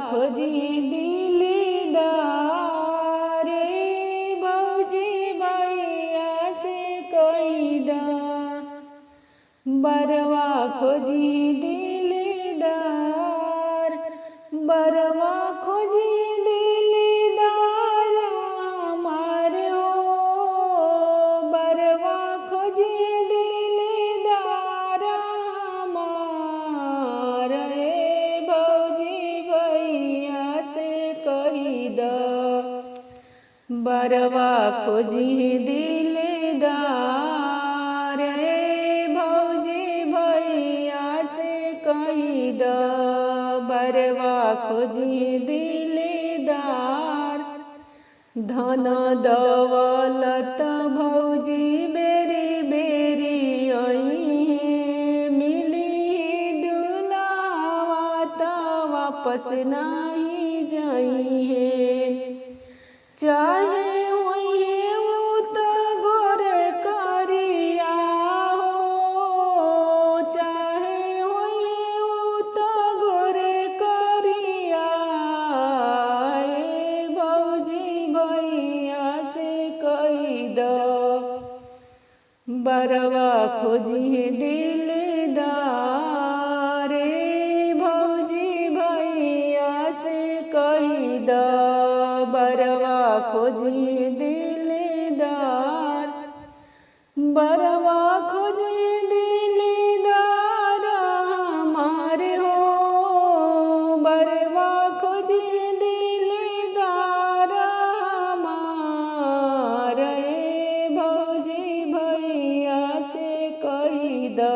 खोजी दिलदार रे भौजी भैया से कही दा बरवा खोजी दिलदार बरवा खोजी दिलदार हमार हो बरवा खोजी दिलदार हमार हे भौजी भैया से कही दा बरवा खोजी दिलदार हे भौजी भैया से कही दा बरवा खोजी दिलदार धन दौलत भौजी बेरी बेरी अइहे मिली दुलावा त वापस नाही जाइहे चाहे होइहे उ त गोर करिया हो चाहे होइहे उ त गोर करिया ए भौजी भैया से कही दा बरवा खोजी दिलदार रे भौजी भैया से कही दा बरवा खोजी दिलदार बरवा खोजी दिलदार हमार हो बरवा खोजी दिलदार हमार हे भौजी भैया से कही दा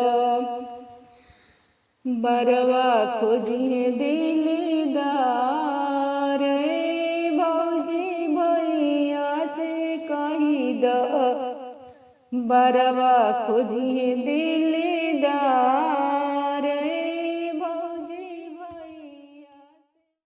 बरवा खोजी दिलदार रे भौजी भैया से कही दा बरवा खोजी दिल